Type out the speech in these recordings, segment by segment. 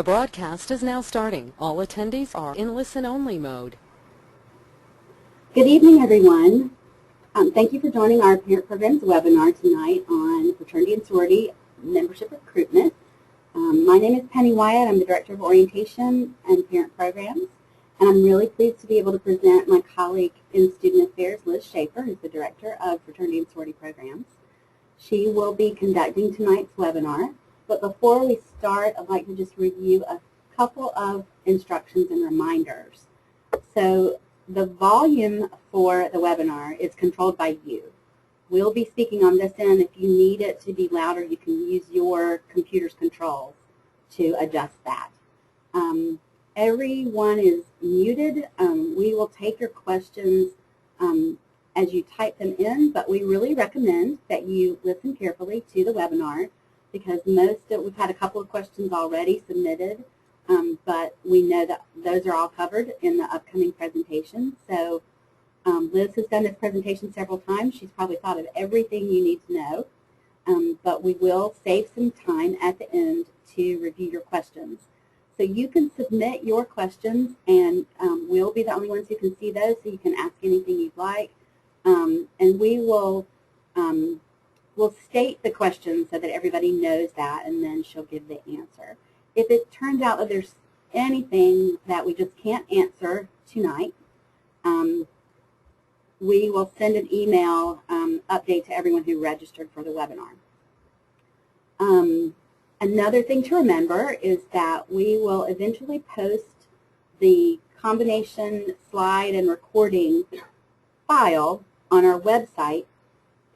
The broadcast is now starting. All attendees are in listen-only mode. Good evening, everyone. Thank you for joining our Parent Programs webinar tonight on Fraternity and Sorority membership recruitment. My name is Penny Wyatt. I'm the Director of Orientation and Parent Programs, and I'm really pleased to be able to present my colleague in Student Affairs, Liz Schaefer, who's the Director of Fraternity and Sorority Programs. She will be conducting tonight's webinar, but before we start, I'd like to just review a couple of instructions and reminders. So the volume for the webinar is controlled by you. We'll be speaking on this end. If you need it to be louder, you can use your computer's controls to adjust that. Everyone is muted. We will take your questions as you type them in, but we really recommend that you listen carefully to the webinar because we've had a couple of questions already submitted, but we know that those are all covered in the upcoming presentation. So Liz has done this presentation several times. She's probably thought of everything you need to know, but we will save some time at the end to review your questions. So you can submit your questions, and we'll be the only ones who can see those, so you can ask anything you'd like. And we will we'll state the question so that everybody knows that, and then she'll give the answer. If it turns out that there's anything that we just can't answer tonight, we will send an email update to everyone who registered for the webinar. Another thing to remember is that we will eventually post the combination slide and recording file on our website,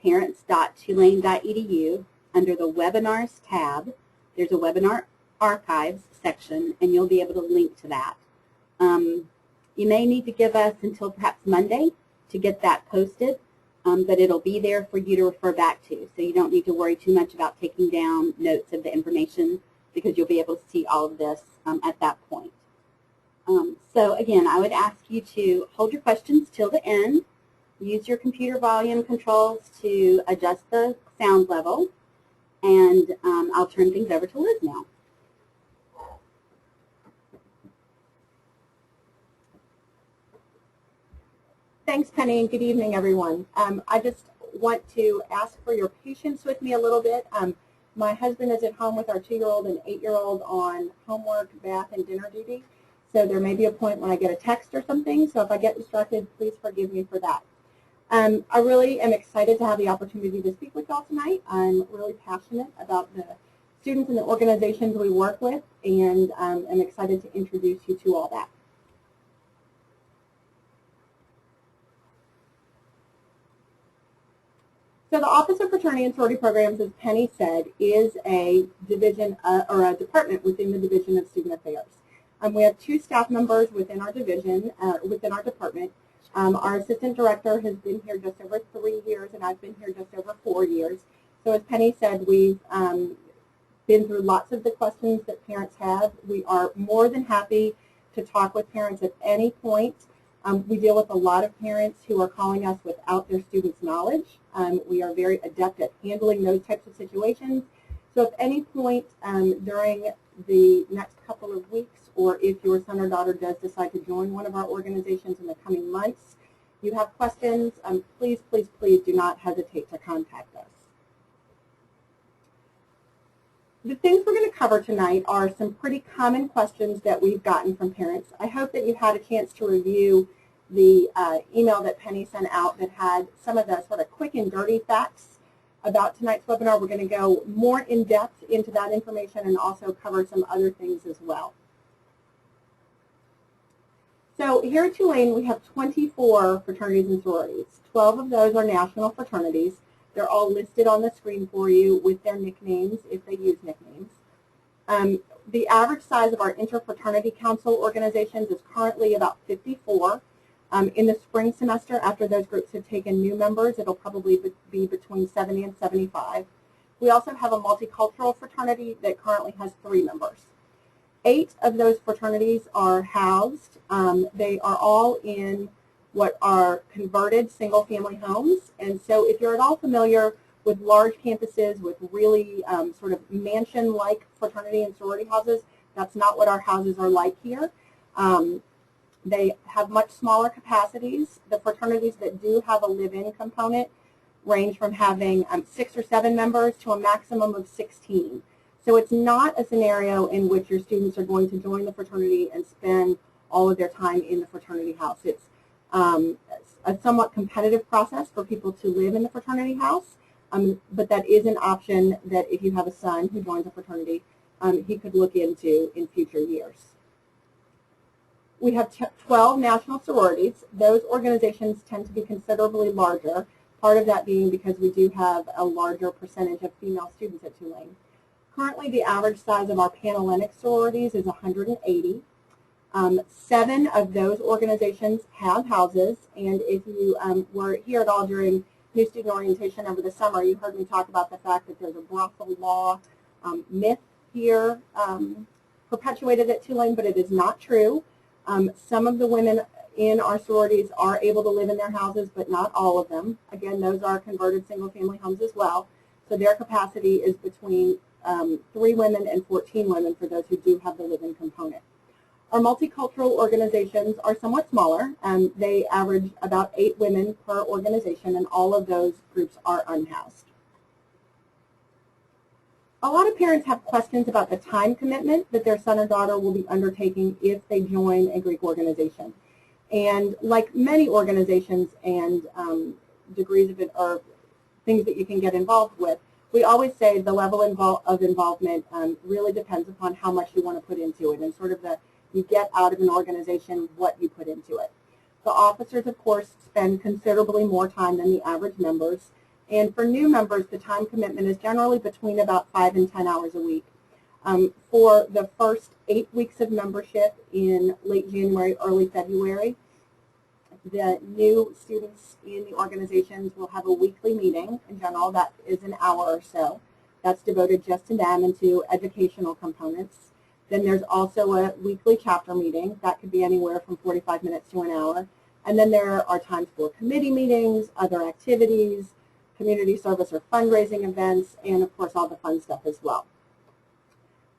parents.tulane.edu. Under the Webinars tab, there's a Webinar Archives section, and you'll be able to link to that. You may need to give us until perhaps Monday to get that posted, but it'll be there for you to refer back to. So you don't need to worry too much about taking down notes of the information because you'll be able to see all of this at that point. So again, I would ask you to hold your questions till the end. Use your computer volume controls to adjust the sound level, and I'll turn things over to Liz now. Thanks, Penny, and good evening, everyone. I just want to ask for your patience with me a little bit. My husband is at home with our 2-year-old and 8-year-old on homework, bath, and dinner duty, so there may be a point when I get a text or something, so if I get distracted, please forgive me for that. I really am excited to have the opportunity to speak with y'all tonight. I'm really passionate about the students and the organizations we work with, and I'm excited to introduce you to all that. So the Office of Fraternity and Sorority Programs, as Penny said, is a division or a department within the Division of Student Affairs. We have 2 staff members within our division, within our department. Our assistant director has been here just over 3 years, and I've been here just over 4 years. So as Penny said, we've been through lots of the questions that parents have. We are more than happy to talk with parents at any point. We deal with a lot of parents who are calling us without their students' knowledge. We are very adept at handling those types of situations. So at any point during the next couple of weeks, or if your son or daughter does decide to join one of our organizations in the coming months, you have questions, please, please, please do not hesitate to contact us. The things we're going to cover tonight are some pretty common questions that we've gotten from parents. I hope that you had a chance to review the email that Penny sent out that had some of the sort of quick and dirty facts about tonight's webinar. We're going to go more in depth into that information and also cover some other things as well. So here at Tulane, we have 24 fraternities and sororities. 12 of those are national fraternities. They're all listed on the screen for you with their nicknames, if they use nicknames. The average size of our interfraternity council organizations is currently about 54. In the spring semester, after those groups have taken new members, it'll probably be between 70 and 75. We also have a multicultural fraternity that currently has 3 members. 8 of those fraternities are housed. They are all in what are converted single-family homes. And so if you're at all familiar with large campuses with really sort of mansion-like fraternity and sorority houses, That's not what our houses are like here. They have much smaller capacities. The fraternities that do have a live-in component range from having 6 or 7 members to a maximum of 16. So it's not a scenario in which your students are going to join the fraternity and spend all of their time in the fraternity house. It's a somewhat competitive process for people to live in the fraternity house, but that is an option that if you have a son who joins a fraternity, he could look into in future years. We have 12 national sororities. Those organizations tend to be considerably larger, part of that being because we do have a larger percentage of female students at Tulane. Currently, the average size of our Panhellenic sororities is 180. 7 of those organizations have houses, and if you were here at all during new student orientation over the summer, you heard me talk about the fact that there's a brothel law myth here perpetuated at Tulane, but it is not true. Some of the women in our sororities are able to live in their houses, but not all of them. Again, those are converted single-family homes as well, so their capacity is between 3 women and 14 women for those who do have the live-in component. Our multicultural organizations are somewhat smaller. They average about 8 women per organization, and all of those groups are unhoused. A lot of parents have questions about the time commitment that their son or daughter will be undertaking if they join a Greek organization. And like many organizations and degrees of it, or things that you can get involved with, we always say the level of involvement really depends upon how much you want to put into it, and sort of you get out of an organization what you put into it. The officers, of course, spend considerably more time than the average members. And for new members, the time commitment is generally between about 5 and 10 hours a week. For the first 8 weeks of membership in late January, early February, the new students in the organizations will have a weekly meeting. In general, that is an hour or so. That's devoted just to them and to educational components. Then there's also a weekly chapter meeting. That could be anywhere from 45 minutes to an hour. And then there are times for committee meetings, other activities, community service or fundraising events, and of course all the fun stuff as well.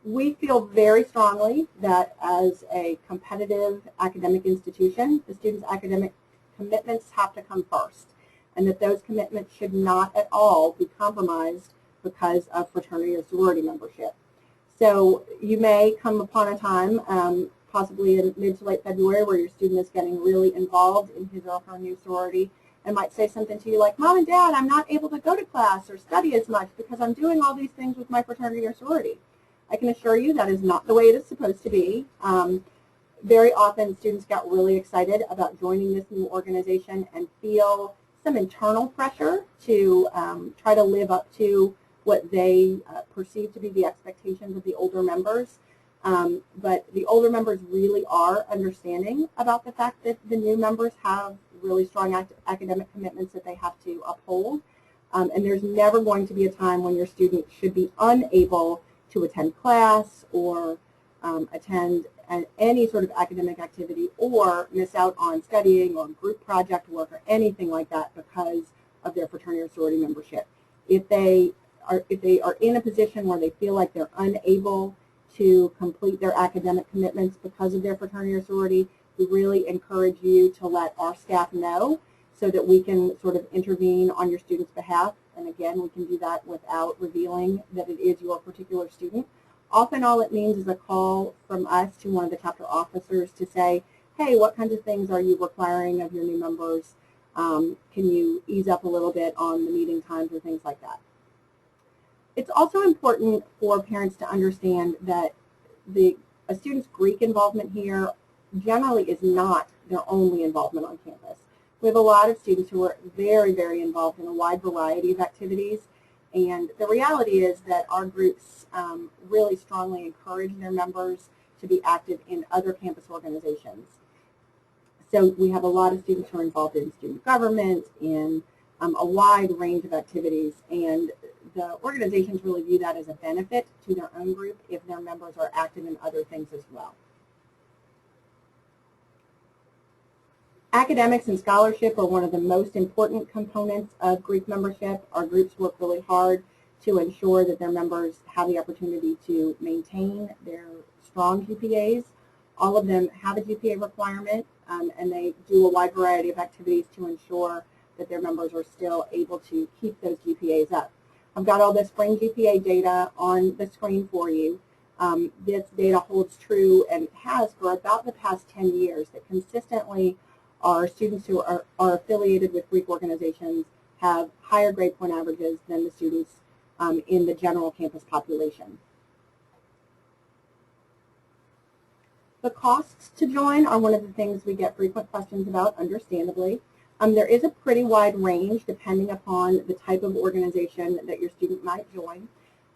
We feel very strongly that as a competitive academic institution, the students' academic commitments have to come first, and that those commitments should not at all be compromised because of fraternity or sorority membership. So you may come upon a time, possibly in mid to late February, where your student is getting really involved in his or her new sorority and might say something to you like, "Mom and Dad, I'm not able to go to class or study as much because I'm doing all these things with my fraternity or sorority." I can assure you that is not the way it is supposed to be. Very often students get really excited about joining this new organization and feel some internal pressure to try to live up to what they perceive to be the expectations of the older members. But the older members really are understanding about the fact that the new members have really strong academic commitments that they have to uphold. And there's never going to be a time when your student should be unable to attend class or attend any sort of academic activity or miss out on studying or group project work or anything like that because of their fraternity or sorority membership. If they are in a position where they feel like they're unable to complete their academic commitments because of their fraternity or sorority, we really encourage you to let our staff know so that we can sort of intervene on your student's behalf. And again, we can do that without revealing that it is your particular student. Often all it means is a call from us to one of the chapter officers to say, "Hey, what kinds of things are you requiring of your new members? Can you ease up a little bit on the meeting times or things like that?" It's also important for parents to understand that a student's Greek involvement here generally is not their only involvement on campus. We have a lot of students who are very, very involved in a wide variety of activities, and the reality is that our groups really strongly encourage their members to be active in other campus organizations. So we have a lot of students who are involved in student government, in a wide range of activities, and the organizations really view that as a benefit to their own group if their members are active in other things as well. Academics and scholarship are one of the most important components of Greek membership. Our groups work really hard to ensure that their members have the opportunity to maintain their strong GPAs. All of them have a GPA requirement, and they do a wide variety of activities to ensure that their members are still able to keep those GPAs up. I've got all the spring GPA data on the screen for you. This data holds true and has for about the past 10 years, that consistently our students who are affiliated with Greek organizations have higher grade point averages than the students in the general campus population. The costs to join are one of the things we get frequent questions about, understandably. There is a pretty wide range depending upon the type of organization that your student might join.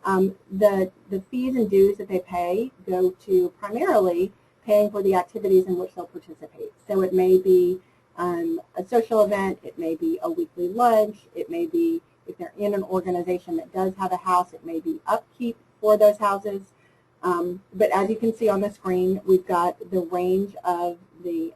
The fees and dues that they pay go to primarily paying for the activities in which they'll participate. So it may be a social event, it may be a weekly lunch, it may be, if they're in an organization that does have a house, it may be upkeep for those houses. But as you can see on the screen, we've got the range of the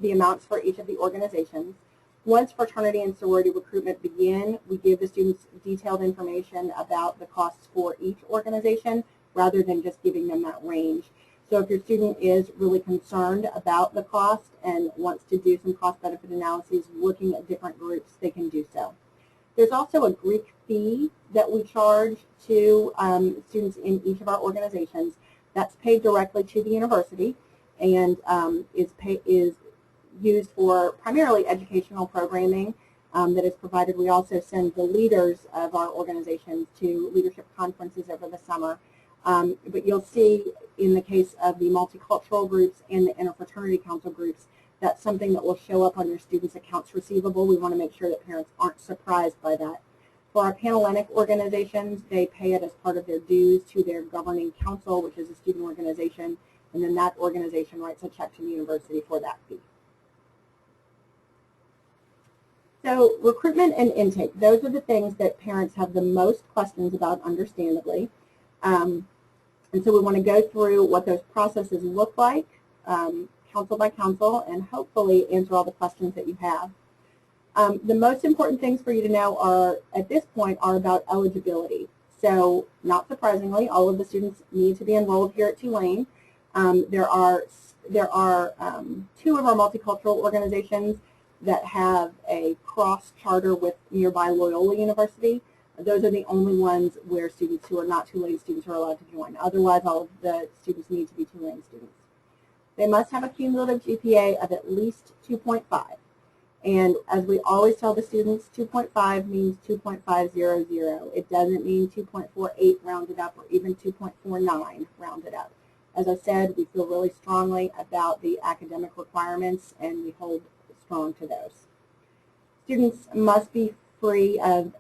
amounts for each of the organizations. Once fraternity and sorority recruitment begin, we give the students detailed information about the costs for each organization rather than just giving them that range. So if your student is really concerned about the cost and wants to do some cost-benefit analyses looking at different groups, they can do so. There's also a Greek fee that we charge to students in each of our organizations. That's paid directly to the university and is used for primarily educational programming that is provided. We also send the leaders of our organizations to leadership conferences over the summer. But you'll see in the case of the multicultural groups and the interfraternity council groups, that's something that will show up on your students' accounts receivable. We want to make sure that parents aren't surprised by that. For our Panhellenic organizations, they pay it as part of their dues to their governing council, which is a student organization, and then that organization writes a check to the university for that fee. So recruitment and intake, those are the things that parents have the most questions about, understandably. And so we want to go through what those processes look like, council by council, and hopefully answer all the questions that you have. The most important things for you to know are, at this point, are about eligibility. So not surprisingly, all of the students need to be enrolled here at Tulane. There are two of our multicultural organizations that have a cross charter with nearby Loyola University. Those are the only ones where students who are not Tulane students are allowed to join. Otherwise, all of the students need to be Tulane students. They must have a cumulative GPA of at least 2.5. And as we always tell the students, 2.5 means 2.500. It doesn't mean 2.48 rounded up or even 2.49 rounded up. As I said, we feel really strongly about the academic requirements and we hold strong to those. Students must be free of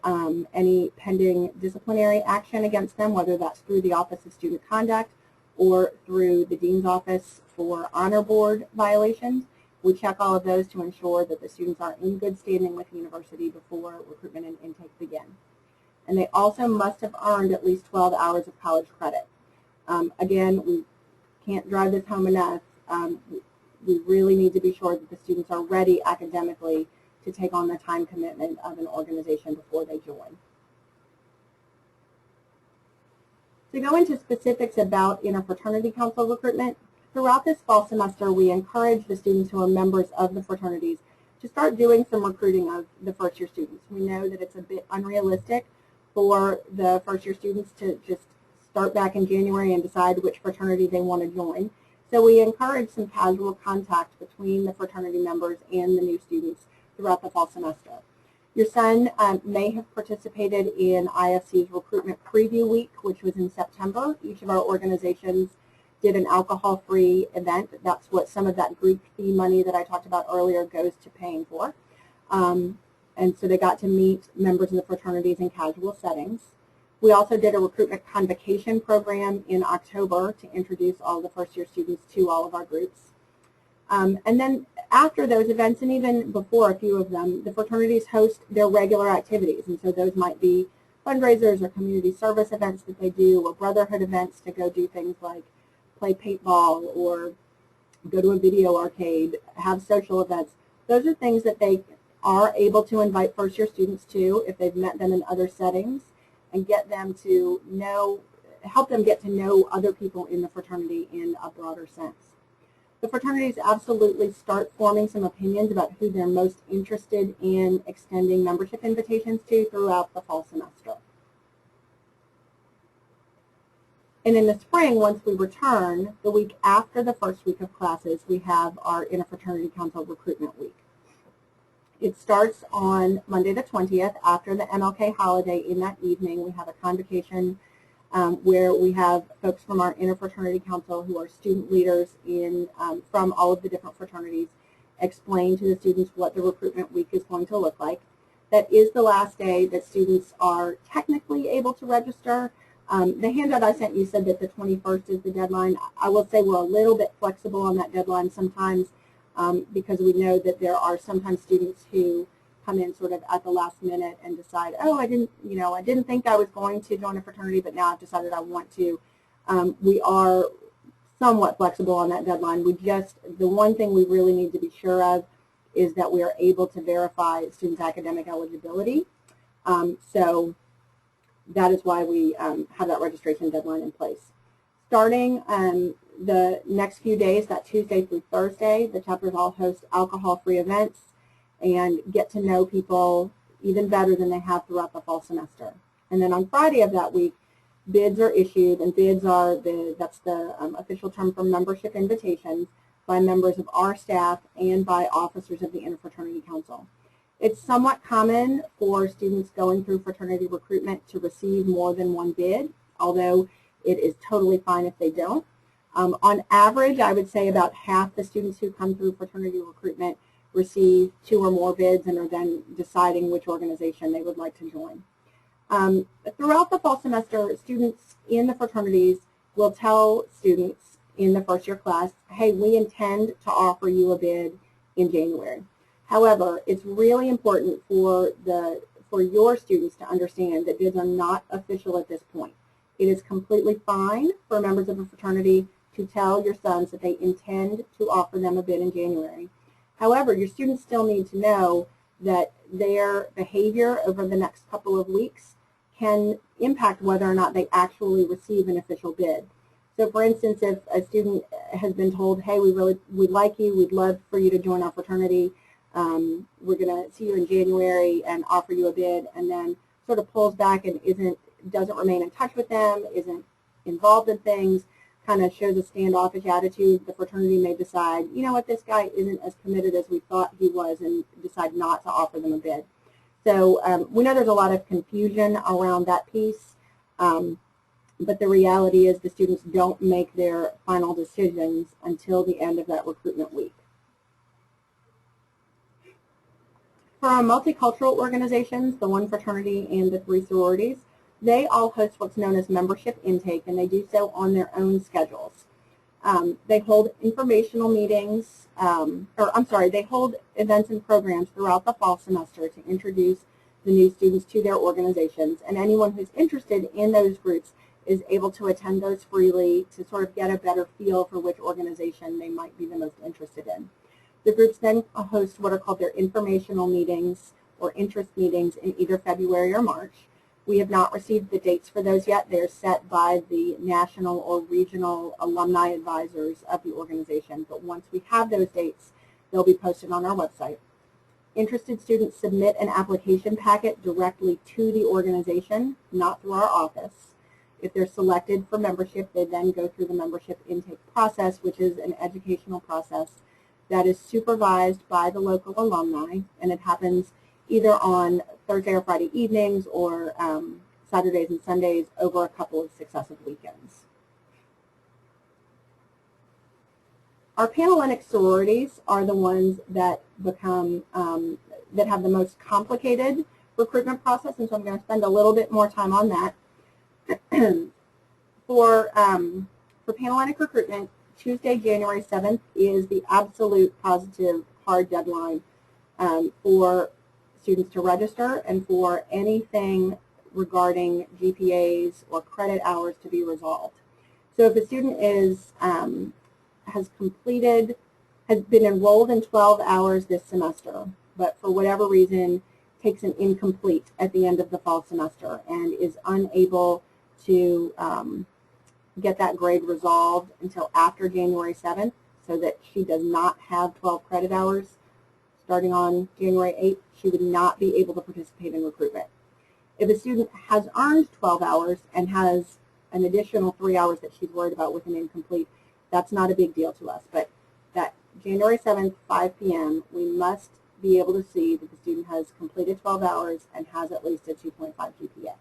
any pending disciplinary action against them, whether that's through the Office of Student Conduct or through the Dean's Office for Honor Board violations. We check all of those to ensure that the students are in good standing with the university before recruitment and intake begin. And they also must have earned at least 12 hours of college credit. Again, we can't drive this home enough. We really need to be sure that the students are ready academically to take on the time commitment of an organization before they join. To go into specifics about interfraternity council recruitment, throughout this fall semester, we encourage the students who are members of the fraternities to start doing some recruiting of the first-year students. We know that it's a bit unrealistic for the first-year students to just start back in January and decide which fraternity they want to join. So we encourage some casual contact between the fraternity members and the new students throughout the fall semester. Your son may have participated in IFC's recruitment preview week, which was in September. Each of our organizations did an alcohol-free event. That's what some of that Greek fee money that I talked about earlier goes to paying for. And so they got to meet members of the fraternities in casual settings. We also did a recruitment convocation program in October to introduce all the first-year students to all of our groups. And then after those events, and even before a few of them, the fraternities host their regular activities. And so those might be fundraisers or community service events that they do, or brotherhood events to go do things like play paintball or go to a video arcade, have social events. Those are things that they are able to invite first-year students to if they've met them in other settings and get them to know help them get to know other people in the fraternity in a broader sense. The fraternities absolutely start forming some opinions about who they're most interested in extending membership invitations to throughout the fall semester. And in the spring, once we return, the week after the first week of classes, we have our Interfraternity Council Recruitment Week. It starts on Monday the 20th after the MLK holiday. In that evening, we have a convocation where we have folks from our Interfraternity Council who are student leaders from all of the different fraternities explain to the students what the recruitment week is going to look like. That is the last day that students are technically able to register. The handout I sent you said that the 21st is the deadline. I will say we're a little bit flexible on that deadline sometimes because we know that there are sometimes students who come in sort of at the last minute and decide, oh, I didn't think I was going to join a fraternity, but now I've decided I want to. We are somewhat flexible on that deadline. The one thing we really need to be sure of is that we are able to verify students' academic eligibility. So that is why we have that registration deadline in place. Starting the next few days, that Tuesday through Thursday, the chapters all host alcohol-free events and get to know people even better than they have throughout the fall semester. And then on Friday of that week, bids are issued, and bids are that's the official term for membership invitations by members of our staff and by officers of the Interfraternity Council. It's somewhat common for students going through fraternity recruitment to receive more than one bid, although it is totally fine if they don't. On average, I would say about half the students who come through fraternity recruitment receive 2 or more bids and are then deciding which organization they would like to join. Throughout the fall semester, students in the fraternities will tell students in the first year class, hey, we intend to offer you a bid in January. However, it's really important for your students to understand that bids are not official at this point. It is completely fine for members of a fraternity to tell your sons that they intend to offer them a bid in January. However, your students still need to know that their behavior over the next couple of weeks can impact whether or not they actually receive an official bid. So for instance, if a student has been told, hey, we'd like you, we'd love for you to join our fraternity, we're going to see you in January and offer you a bid, and then sort of pulls back and doesn't remain in touch with them, isn't involved in things, kind of shows a standoffish attitude, the fraternity may decide, you know what, this guy isn't as committed as we thought he was, and decide not to offer them a bid. So we know there's a lot of confusion around that piece, but the reality is the students don't make their final decisions until the end of that recruitment week. For our multicultural organizations, the one fraternity and the 3 sororities, they all host what's known as membership intake, and they do so on their own schedules. They hold informational meetings, they hold events and programs throughout the fall semester to introduce the new students to their organizations, and anyone who's interested in those groups is able to attend those freely to sort of get a better feel for which organization they might be the most interested in. The groups then host what are called their informational meetings or interest meetings in either February or March. We have not received the dates for those yet. They're set by the national or regional alumni advisors of the organization. But once we have those dates, they'll be posted on our website. Interested students submit an application packet directly to the organization, not through our office. If they're selected for membership, they then go through the membership intake process, which is an educational process that is supervised by the local alumni, and it happens either on Thursday or Friday evenings or Saturdays and Sundays over a couple of successive weekends. Our Panhellenic sororities are the ones that become, that have the most complicated recruitment process, and so I'm going to spend a little bit more time on that. For Panhellenic recruitment, Tuesday, January 7th is the absolute positive hard deadline for students to register and for anything regarding GPAs or credit hours to be resolved. So if a student has been enrolled in 12 hours this semester, but for whatever reason takes an incomplete at the end of the fall semester and is unable to get that grade resolved until after January 7th so that she does not have 12 credit hours starting on January 8th. She would not be able to participate in recruitment. If a student has earned 12 hours and has an additional 3 hours that she's worried about with an incomplete, that's not a big deal to us. But that January 7th, 5 p.m., we must be able to see that the student has completed 12 hours and has at least a 2.5 GPA.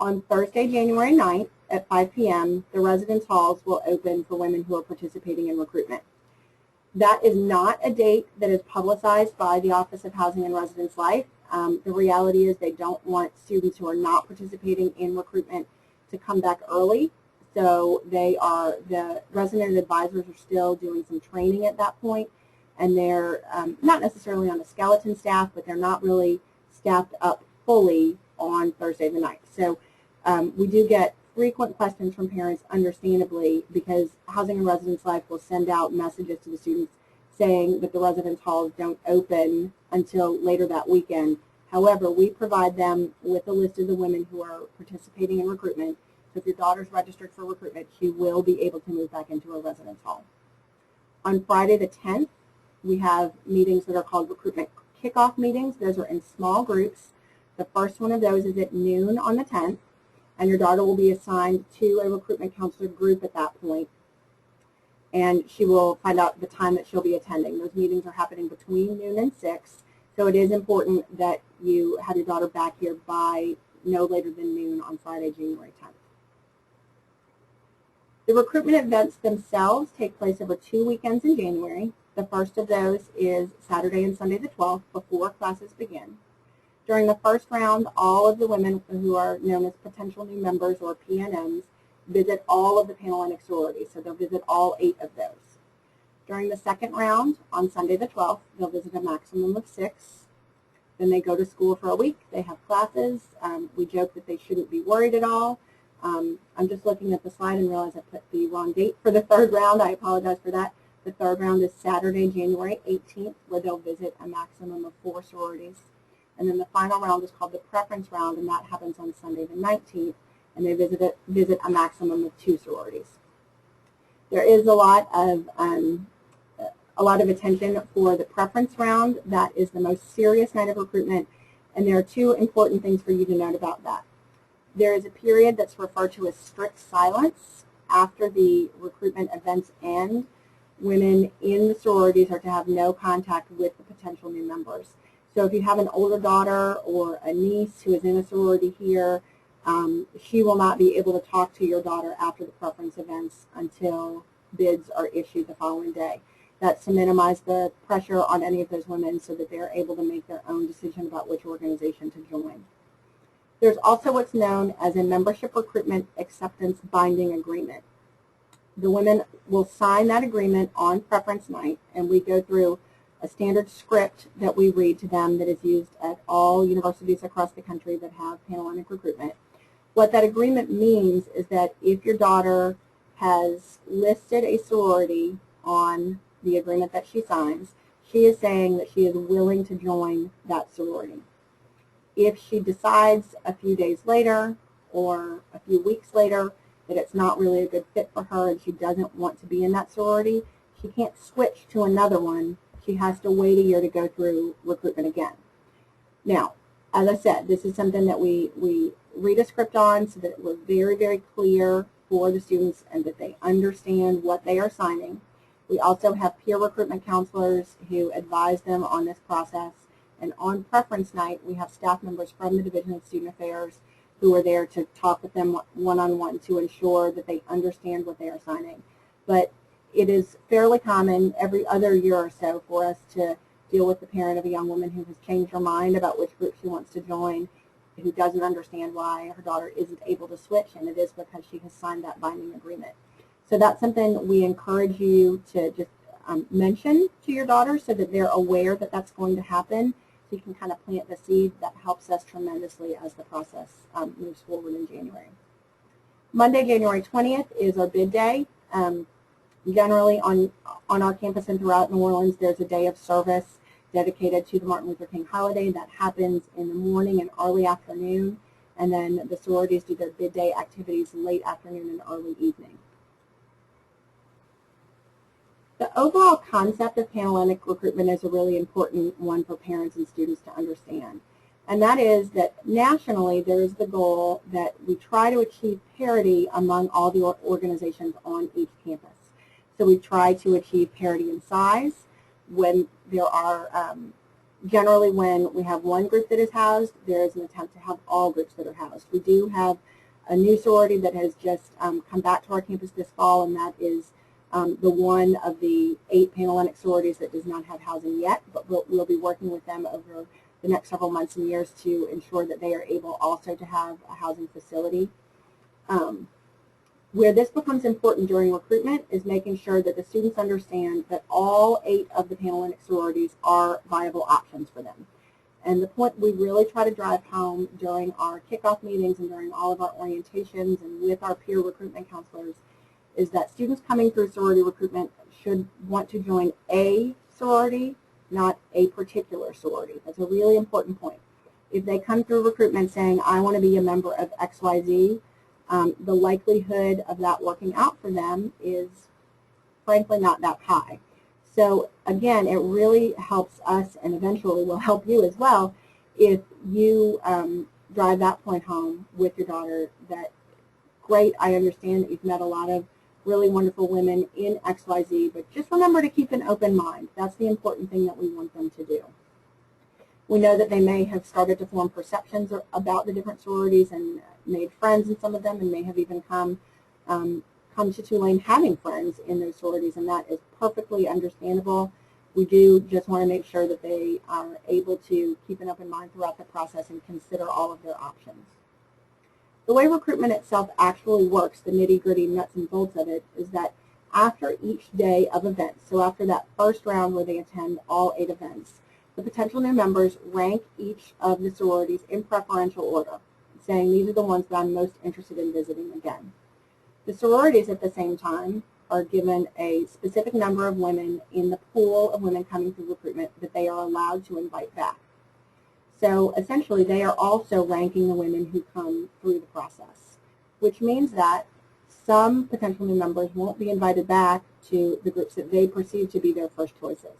On Thursday, January 9th at 5 p.m., the residence halls will open for women who are participating in recruitment. That is not a date that is publicized by the Office of Housing and Residence Life. The reality is they don't want students who are not participating in recruitment to come back early. So the resident advisors are still doing some training at that point, and they're not necessarily on a skeleton staff, but they're not really staffed up fully on Thursday the 9th. So we do get frequent questions from parents, understandably, because Housing and Residence Life will send out messages to the students saying that the residence halls don't open until later that weekend. However, we provide them with a list of the women who are participating in recruitment. So if your daughter's registered for recruitment, she will be able to move back into a residence hall. On Friday the 10th, we have meetings that are called recruitment kickoff meetings. Those are in small groups. The first one of those is at noon on the 10th, and your daughter will be assigned to a recruitment counselor group at that point, and she will find out the time that she'll be attending. Those meetings are happening between noon and 6, so it is important that you have your daughter back here by no later than noon on Friday, January 10th. The recruitment events themselves take place over 2 weekends in January. The first of those is Saturday and Sunday the 12th before classes begin. During the first round, all of the women who are known as potential new members or PNMs visit all of the Panhellenic sororities, so they'll visit all 8 of those. During the second round, on Sunday the 12th, they'll visit a maximum of 6. Then they go to school for a week. They have classes. We joke that they shouldn't be worried at all. I'm just looking at the slide and realize I put the wrong date for the third round. I apologize for that. The third round is Saturday, January 18th, where they'll visit a maximum of 4 sororities. And then the final round is called the preference round, and that happens on Sunday the 19th, and they visit a maximum of 2 sororities. There is a lot of attention for the preference round. That is the most serious night of recruitment, and there are 2 important things for you to note about that. There is a period that's referred to as strict silence after the recruitment events end. Women in the sororities are to have no contact with the potential new members. So if you have an older daughter or a niece who is in a sorority here, she will not be able to talk to your daughter after the preference events until bids are issued the following day. That's to minimize the pressure on any of those women so that they're able to make their own decision about which organization to join. There's also what's known as a membership recruitment acceptance binding agreement. The women will sign that agreement on preference night, and we go through a standard script that we read to them that is used at all universities across the country that have Panhellenic recruitment. What that agreement means is that if your daughter has listed a sorority on the agreement that she signs, she is saying that she is willing to join that sorority. If she decides a few days later or a few weeks later that it's not really a good fit for her and she doesn't want to be in that sorority, she can't switch to another one. She has to wait a year to go through recruitment again. Now, as I said, this is something that we read a script on so that we're very, very clear for the students and that they understand what they are signing. We also have peer recruitment counselors who advise them on this process. And on preference night, we have staff members from the Division of Student Affairs who are there to talk with them one-on-one to ensure that they understand what they are signing. But it is fairly common every other year or so for us to deal with the parent of a young woman who has changed her mind about which group she wants to join, who doesn't understand why her daughter isn't able to switch, and it is because she has signed that binding agreement. So that's something we encourage you to just mention to your daughter so that they're aware that that's going to happen. So you can kind of plant the seed. That helps us tremendously as the process moves forward in January. Monday, January 20th is our bid day. Generally on our campus and throughout New Orleans, there's a day of service dedicated to the Martin Luther King holiday that happens in the morning and early afternoon. and then the sororities do their bid day activities late afternoon and early evening. The overall concept of Panhellenic recruitment is a really important one for parents and students to understand. And that is that nationally there is the goal that we try to achieve parity among all the organizations on each campus. So we try to achieve parity in size when there are, generally when we have one group that is housed, there is an attempt to have all groups that are housed. We do have a new sorority that has just come back to our campus this fall, and that is the one of the 8 Panhellenic sororities that does not have housing yet, but we'll be working with them over the next several months and years to ensure that they are able also to have a housing facility. Where this becomes important during recruitment is making sure that the students understand that all 8 of the Panhellenic sororities are viable options for them. And the point we really try to drive home during our kickoff meetings and during all of our orientations and with our peer recruitment counselors is that students coming through sorority recruitment should want to join a sorority, not a particular sorority. That's a really important point. If they come through recruitment saying, I want to be a member of XYZ, the likelihood of that working out for them is frankly not that high. So again, it really helps us and eventually will help you as well if you drive that point home with your daughter that, great, I understand that you've met a lot of really wonderful women in XYZ, but just remember to keep an open mind. That's the important thing that we want them to do. We know that they may have started to form perceptions about the different sororities and made friends in some of them and may have even come to Tulane having friends in those sororities, and that is perfectly understandable. We do just want to make sure that they are able to keep an open mind throughout the process and consider all of their options. The way recruitment itself actually works, the nitty-gritty nuts and bolts of it, is that after each day of events, so after that first round where they attend all 8 events, the potential new members rank each of the sororities in preferential order, saying these are the ones that I'm most interested in visiting again. The sororities at the same time are given a specific number of women in the pool of women coming through recruitment that they are allowed to invite back. So essentially, they are also ranking the women who come through the process, which means that some potential new members won't be invited back to the groups that they perceive to be their first choices.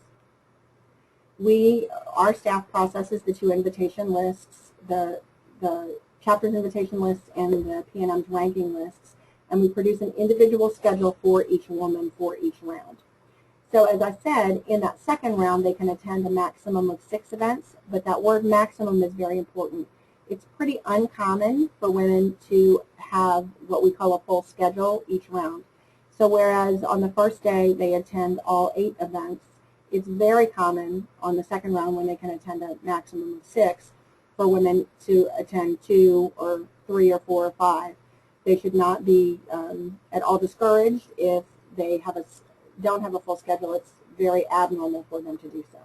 Our staff processes the 2 invitation lists, the chapter's invitation lists and the PNM's ranking lists, and we produce an individual schedule for each woman for each round. So as I said, in that second round, they can attend a maximum of 6 events, but that word maximum is very important. It's pretty uncommon for women to have what we call a full schedule each round. So whereas on the first day they attend all 8 events, it's very common on the second round when they can attend a maximum of 6 for women to attend 2 or 3 or 4 or 5. They should not be at all discouraged if they don't have a full schedule. It's very abnormal for them to do so.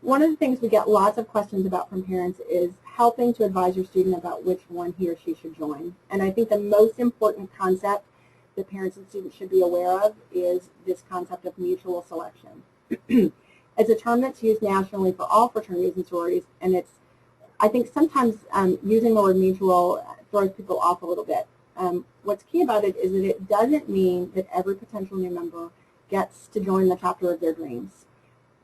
One of the things we get lots of questions about from parents is helping to advise your student about which one he or she should join. And I think the most important concept that parents and students should be aware of is this concept of mutual selection. It's a term that's used nationally for all fraternities and sororities, and I think sometimes using the word mutual throws people off a little bit. What's key about it is that it doesn't mean that every potential new member gets to join the chapter of their dreams,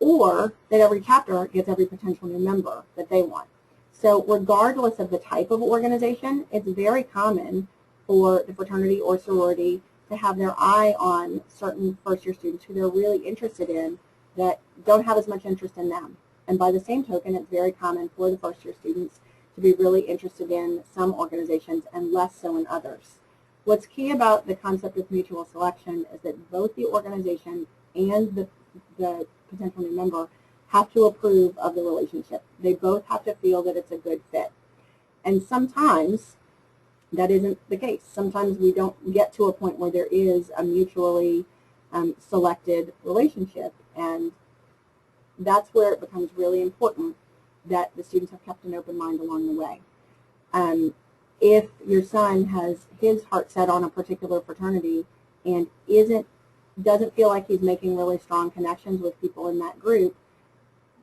or that every chapter gets every potential new member that they want. So regardless of the type of organization, it's very common for the fraternity or sorority to have their eye on certain first-year students who they're really interested in that don't have as much interest in them. And by the same token, it's very common for the first-year students to be really interested in some organizations and less so in others. What's key about the concept of mutual selection is that both the organization and the potential new member have to approve of the relationship. They both have to feel that it's a good fit. And sometimes that isn't the case. Sometimes we don't get to a point where there is a mutually selected relationship, and that's where it becomes really important that the students have kept an open mind along the way. If your son has his heart set on a particular fraternity and doesn't feel like he's making really strong connections with people in that group,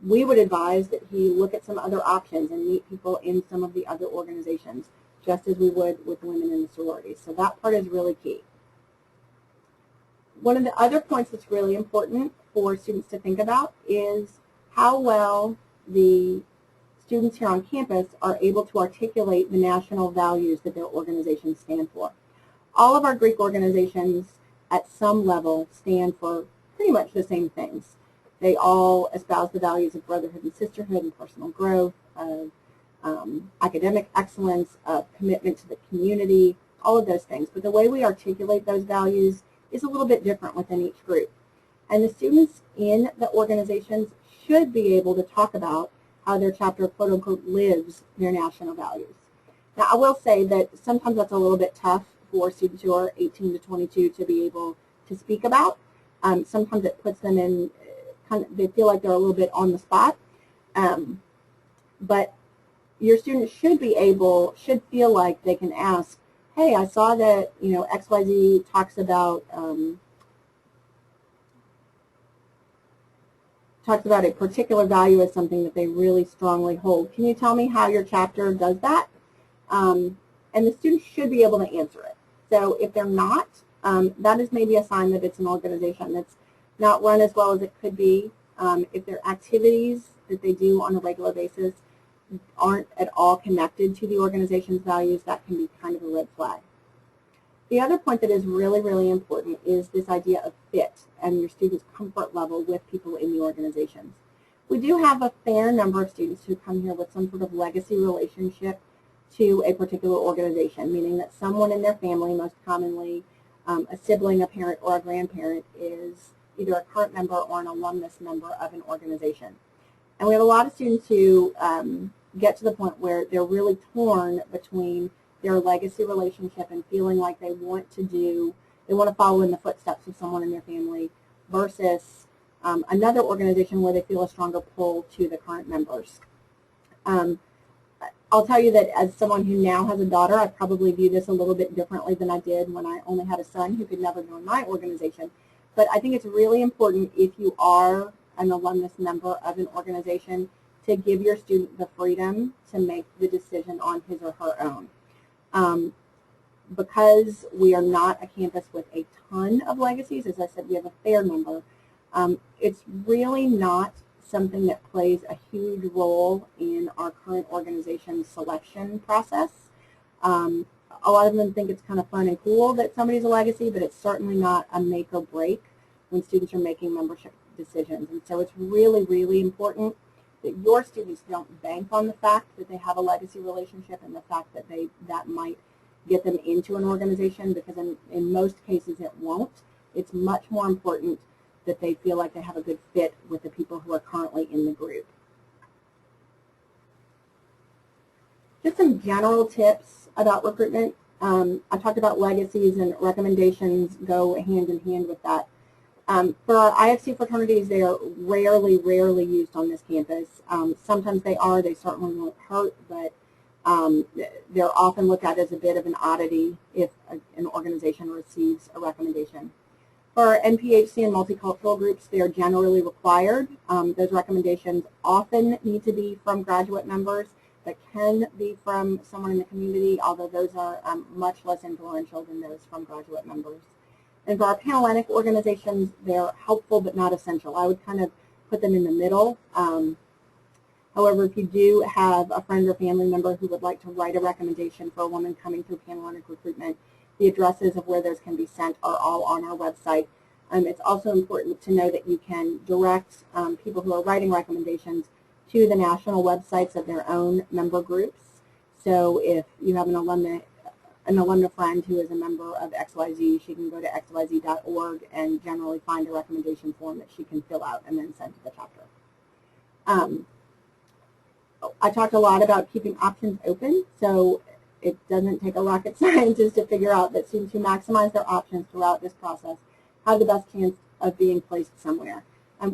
we would advise that he look at some other options and meet people in some of the other organizations, just as we would with women in the sorority. So that part is really key. One of the other points that's really important for students to think about is how well the students here on campus are able to articulate the national values that their organizations stand for. All of our Greek organizations at some level stand for pretty much the same things. They all espouse the values of brotherhood and sisterhood and personal growth, of academic excellence, of commitment to the community, all of those things. But the way we articulate those values is a little bit different within each group. And the students in the organizations should be able to talk about how their chapter, quote unquote, lives their national values. Now, I will say that sometimes that's a little bit tough for students who are 18 to 22 to be able to speak about. Sometimes it puts them in they feel like they're a little bit on the spot. But your students should feel like they can ask, hey, I saw that, XYZ talks about a particular value as something that they really strongly hold. Can you tell me how your chapter does that? And the students should be able to answer it. So if they're not, that is maybe a sign that it's an organization that's not run as well as it could be. If their activities that they do on a regular basis aren't at all connected to the organization's values, that can be kind of a red flag. The other point that is really, really important is this idea of fit and your students' comfort level with people in the organizations. We do have a fair number of students who come here with some sort of legacy relationship to a particular organization, meaning that someone in their family, most commonly a sibling, a parent, or a grandparent, is either a current member or an alumnus member of an organization. And we have a lot of students who get to the point where they're really torn between their legacy relationship and feeling like they want to follow in the footsteps of someone in their family versus another organization where they feel a stronger pull to the current members. I'll tell you that as someone who now has a daughter, I probably view this a little bit differently than I did when I only had a son who could never join my organization. But I think it's really important, if you are an alumnus member of an organization, to give your student the freedom to make the decision on his or her own. Because we are not a campus with a ton of legacies, as I said, we have a fair number, it's really not something that plays a huge role in our current organization selection process. A lot of them think it's kind of fun and cool that somebody's a legacy, but it's certainly not a make or break when students are making membership decisions. And so it's really, really important that your students don't bank on the fact that they have a legacy relationship and the fact that that might get them into an organization, because in most cases it won't. It's much more important that they feel like they have a good fit with the people who are currently in the group. Just some general tips about recruitment. I talked about legacies, and recommendations go hand in hand with that. For our IFC fraternities, they are rarely used on this campus. Sometimes they are. They certainly won't hurt, but they're often looked at as a bit of an oddity if an organization receives a recommendation. For our NPHC and multicultural groups, they are generally required. Those recommendations often need to be from graduate members, but can be from someone in the community, although those are much less influential than those from graduate members. And for our Panhellenic organizations, they're helpful but not essential. I would kind of put them in the middle. However, if you do have a friend or family member who would like to write a recommendation for a woman coming through Panhellenic recruitment, the addresses of where those can be sent are all on our website. It's also important to know that you can direct people who are writing recommendations to the national websites of their own member groups. So if you have an alumna friend who is a member of XYZ, she can go to xyz.org and generally find a recommendation form that she can fill out and then send to the chapter. I talked a lot about keeping options open, so it doesn't take a rocket scientist to figure out that students who maximize their options throughout this process have the best chance of being placed somewhere.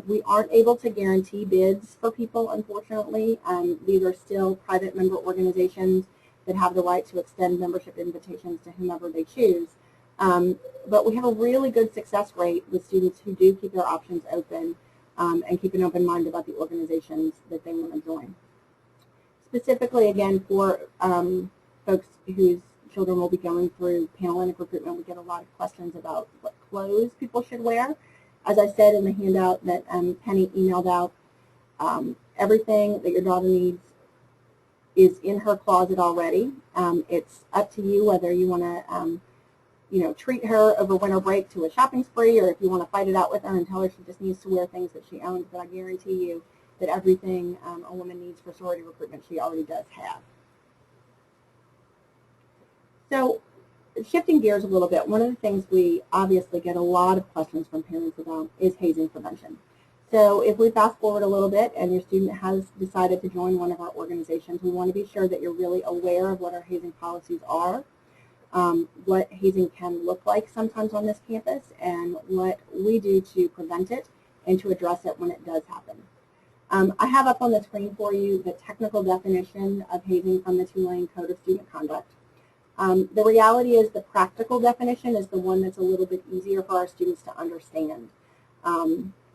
We aren't able to guarantee bids for people, unfortunately. These are still private member organizations that have the right to extend membership invitations to whomever they choose. But we have a really good success rate with students who do keep their options open. and keep an open mind about the organizations that they want to join. Specifically, again, for folks whose children will be going through Panhellenic recruitment, we get a lot of questions about what clothes people should wear. As I said in the handout that Penny emailed out, everything that your daughter needs is in her closet already. It's up to you whether you want to treat her over winter break to a shopping spree, or if you want to fight it out with her and tell her she just needs to wear things that she owns. But I guarantee you that everything a woman needs for sorority recruitment she already does have. So shifting gears a little bit, one of the things we obviously get a lot of questions from parents about is hazing prevention. So if we fast forward a little bit and your student has decided to join one of our organizations, we want to be sure that you're really aware of what our hazing policies are, what hazing can look like sometimes on this campus, and what we do to prevent it and to address it when it does happen. I have up on the screen for you the technical definition of hazing from the Tulane Code of Student Conduct. The reality is the practical definition is the one that's a little bit easier for our students to understand.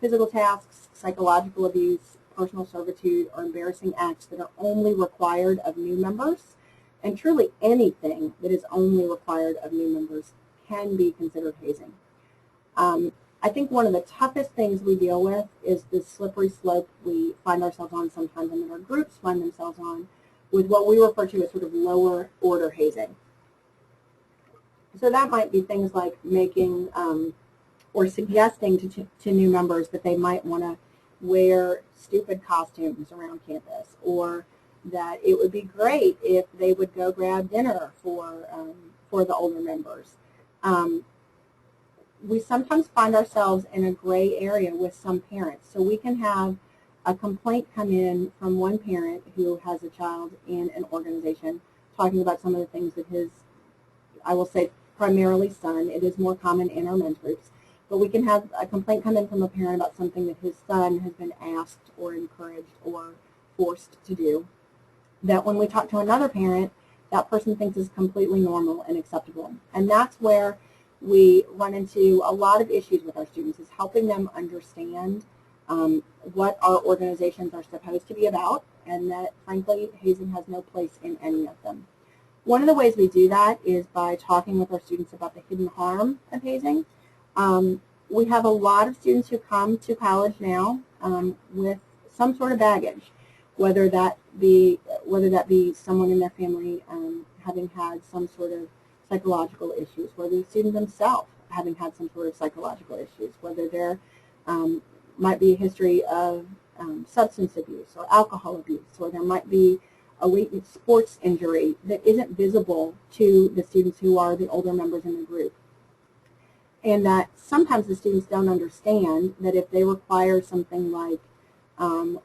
Physical tasks, psychological abuse, personal servitude, or embarrassing acts that are only required of new members, and truly anything that is only required of new members can be considered hazing. I think one of the toughest things we deal with is the slippery slope we find ourselves on sometimes, and that our groups find themselves on, with what we refer to as sort of lower order hazing. So that might be things like making or suggesting to new members that they might want to wear stupid costumes around campus, or that it would be great if they would go grab dinner for the older members. We sometimes find ourselves in a gray area with some parents. So we can have a complaint come in from one parent who has a child in an organization talking about some of the things that his, I will say primarily son, it is more common in our men's groups, but we can have a complaint come in from a parent about something that his son has been asked or encouraged or forced to do, that when we talk to another parent, that person thinks is completely normal and acceptable. And that's where we run into a lot of issues with our students, is helping them understand what our organizations are supposed to be about, and that, frankly, hazing has no place in any of them. One of the ways we do that is by talking with our students about the hidden harm of hazing. We have a lot of students who come to college now with some sort of baggage, whether that be someone in their family having had some sort of psychological issues, whether the student themselves having had some sort of psychological issues, whether there might be a history of substance abuse or alcohol abuse, or there might be a latent sports injury that isn't visible to the students who are the older members in the group. And that sometimes the students don't understand that if they require something like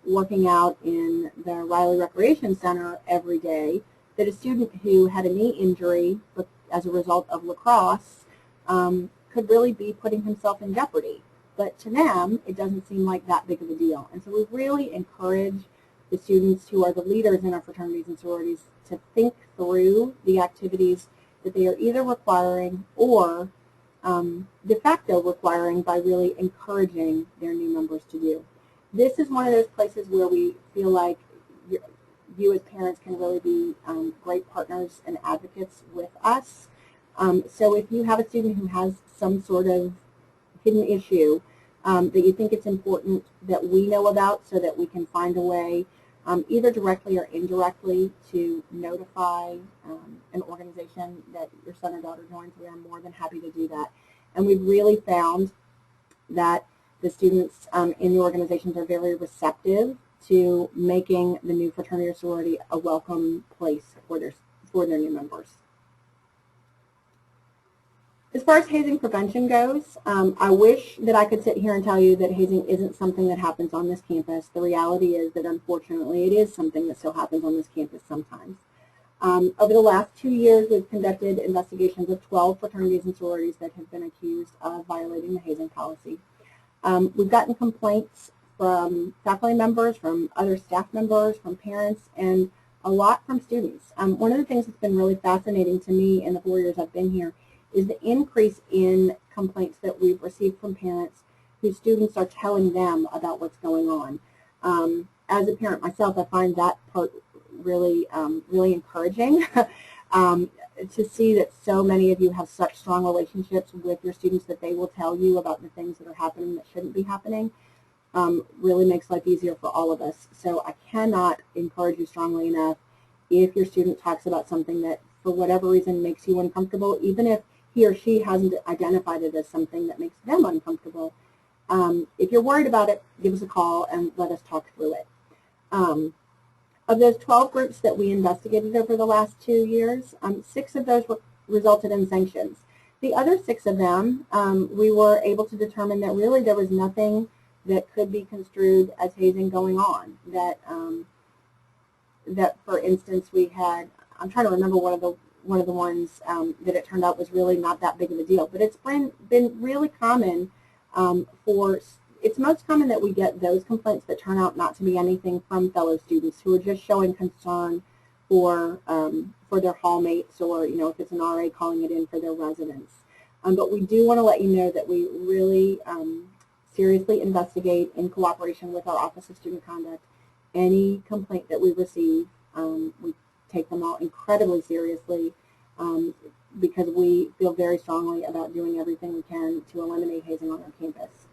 working out in the Riley Recreation Center every day, that a student who had a knee injury as a result of lacrosse could really be putting himself in jeopardy. But to them, it doesn't seem like that big of a deal. And so we really encourage the students who are the leaders in our fraternities and sororities to think through the activities that they are either requiring or de facto requiring by really encouraging their new members to do. This is one of those places where we feel like you as parents can really be great partners and advocates with us. So if you have a student who has some sort of hidden issue that you think it's important that we know about, so that we can find a way either directly or indirectly to notify an organization that your son or daughter joins, we are more than happy to do that. And we've really found that the students in the organizations are very receptive to making the new fraternity or sorority a welcome place for their new members. As far as hazing prevention goes, I wish that I could sit here and tell you that hazing isn't something that happens on this campus. The reality is that, unfortunately, it is something that still happens on this campus sometimes. Over the last 2 years, we've conducted investigations of 12 fraternities and sororities that have been accused of violating the hazing policy. We've gotten complaints from faculty members, from other staff members, from parents, and a lot from students. One of the things that's been really fascinating to me in the 4 years I've been here is the increase in complaints that we've received from parents whose students are telling them about what's going on. As a parent myself, I find that part really, really encouraging. To see that so many of you have such strong relationships with your students that they will tell you about the things that are happening that shouldn't be happening really makes life easier for all of us. So I cannot encourage you strongly enough, if your student talks about something that for whatever reason makes you uncomfortable, even if he or she hasn't identified it as something that makes them uncomfortable, if you're worried about it, give us a call and let us talk through it. Of those 12 groups that we investigated over the last 2 years, 6 of those resulted in sanctions. The other 6 of them, we were able to determine that really there was nothing that could be construed as hazing going on. That, for instance, we had, I'm trying to remember one of the ones that it turned out was really not that big of a deal, but it's been really common it's most common that we get those complaints that turn out not to be anything from fellow students who are just showing concern for their hallmates, or if it's an RA, calling it in for their residents. But we do want to let you know that we really seriously investigate, in cooperation with our Office of Student Conduct, any complaint that we receive. We take them all incredibly seriously because we feel very strongly about doing everything we can to eliminate hazing on our campus.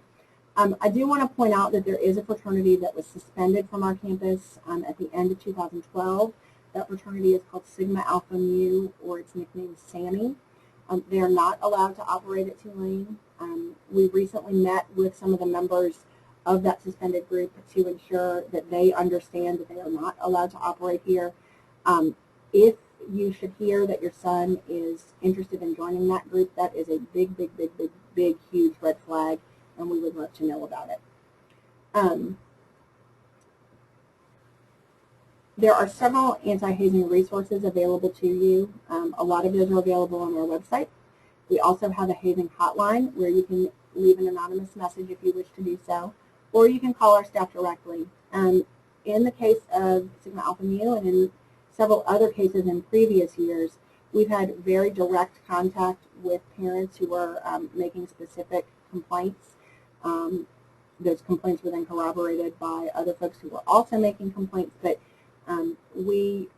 I do want to point out that there is a fraternity that was suspended from our campus at the end of 2012. That fraternity is called Sigma Alpha Mu, or its nickname Sammy. They are not allowed to operate at Tulane. We recently met with some of the members of that suspended group to ensure that they understand that they are not allowed to operate here. If you should hear that your son is interested in joining that group, that is a big, big, big, big, big, huge red flag, and we would love to know about it. There are several anti-hazing resources available to you. A lot of those are available on our website. We also have a hazing hotline where you can leave an anonymous message if you wish to do so, or you can call our staff directly. In the case of Sigma Alpha Mu, and in several other cases in previous years, we've had very direct contact with parents who are making specific complaints. Those complaints were then corroborated by other folks who were also making complaints, but we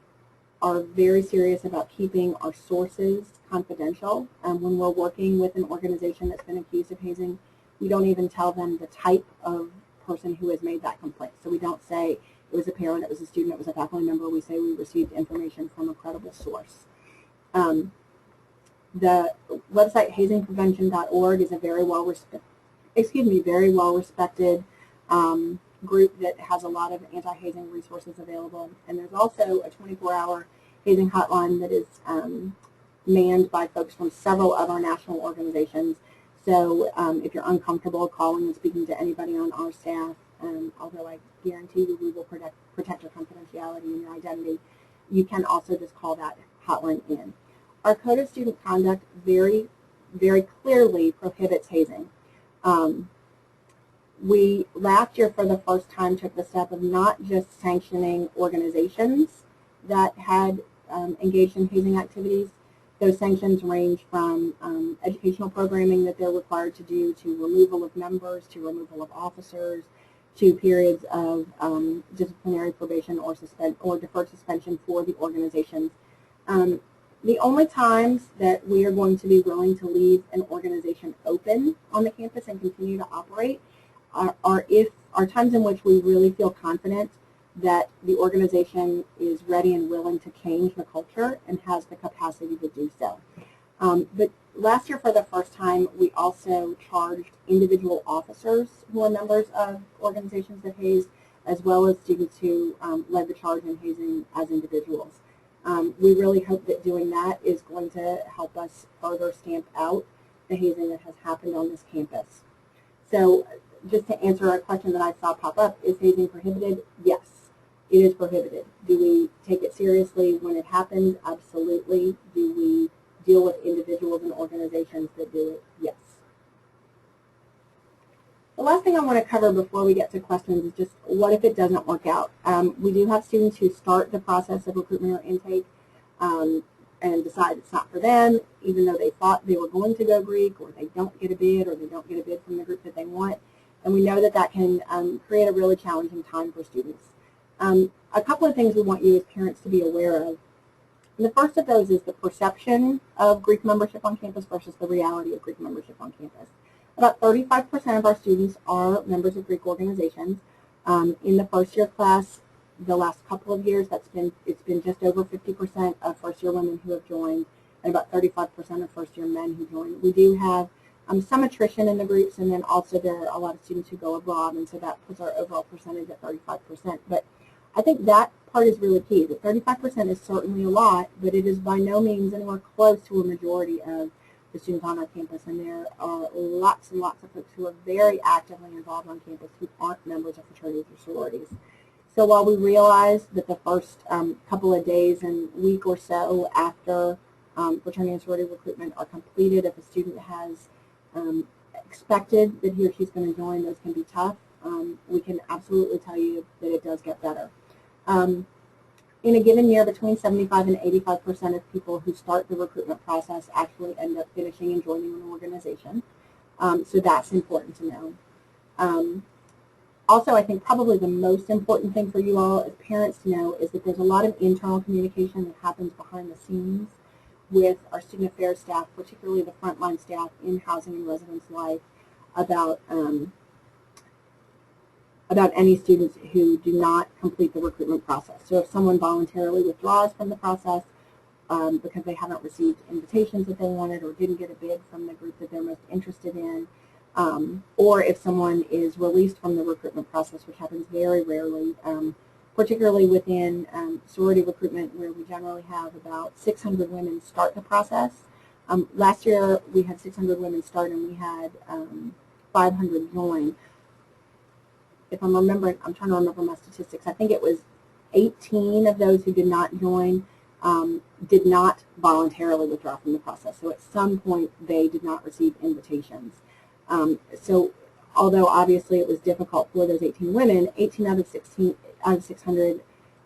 are very serious about keeping our sources confidential. When we're working with an organization that's been accused of hazing, we don't even tell them the type of person who has made that complaint. So we don't say it was a parent, it was a student, it was a faculty member. We say we received information from a credible source. The website hazingprevention.org is a very well respected group that has a lot of anti-hazing resources available. And there's also a 24-hour hazing hotline that is manned by folks from several of our national organizations. So if you're uncomfortable calling and speaking to anybody on our staff, although I guarantee you we will protect your confidentiality and your identity, you can also just call that hotline in. Our Code of Student Conduct very, very clearly prohibits hazing. We last year for the first time took the step of not just sanctioning organizations that had engaged in hazing activities. Those sanctions range from educational programming that they're required to do, to removal of members, to removal of officers, to periods of disciplinary probation or deferred suspension for the organizations. The only times that we are going to be willing to leave an organization open on the campus and continue to operate are times in which we really feel confident that the organization is ready and willing to change the culture and has the capacity to do so. But last year, for the first time, we also charged individual officers who are members of organizations that hazed, as well as students who led the charge in hazing as individuals. We really hope that doing that is going to help us further stamp out the hazing that has happened on this campus. So just to answer a question that I saw pop up, is hazing prohibited? Yes, it is prohibited. Do we take it seriously when it happens? Absolutely. Do we deal with individuals and organizations that do it? Yes. The last thing I want to cover before we get to questions is just what if it doesn't work out? We do have students who start the process of recruitment or intake and decide it's not for them, even though they thought they were going to go Greek, or they don't get a bid, or they don't get a bid from the group that they want. And we know that that can create a really challenging time for students. A couple of things we want you as parents to be aware of. And the first of those is the perception of Greek membership on campus versus the reality of Greek membership on campus. About 35% of our students are members of Greek organizations. In the first year class, the last couple of years, it's been just over 50% of first year women who have joined, and about 35% of first year men who join. We do have some attrition in the groups, and then also there are a lot of students who go abroad, and so that puts our overall percentage at 35%. But I think that part is really key. That 35% is certainly a lot, but it is by no means anywhere close to a majority of the students on our campus, and there are lots and lots of folks who are very actively involved on campus who aren't members of fraternities or sororities. So while we realize that the first couple of days and week or so after fraternity and sorority recruitment are completed, if a student has expected that he or she's going to join, those can be tough. We can absolutely tell you that it does get better. In a given year, between 75 and 85% of people who start the recruitment process actually end up finishing and joining an organization. So that's important to know. Also, I think probably the most important thing for you all as parents to know is that there's a lot of internal communication that happens behind the scenes with our student affairs staff, particularly the frontline staff in housing and residence life, about any students who do not complete the recruitment process. So if someone voluntarily withdraws from the process because they haven't received invitations that they wanted or didn't get a bid from the group that they're most interested in, or if someone is released from the recruitment process, which happens very rarely, particularly within sorority recruitment, where we generally have about 600 women start the process. Last year we had 600 women start and we had 500 join. If I'm remembering, I'm trying to remember my statistics. I think it was 18 of those who did not join did not voluntarily withdraw from the process. So at some point they did not receive invitations. So although obviously it was difficult for those 18 women, 18 out of 600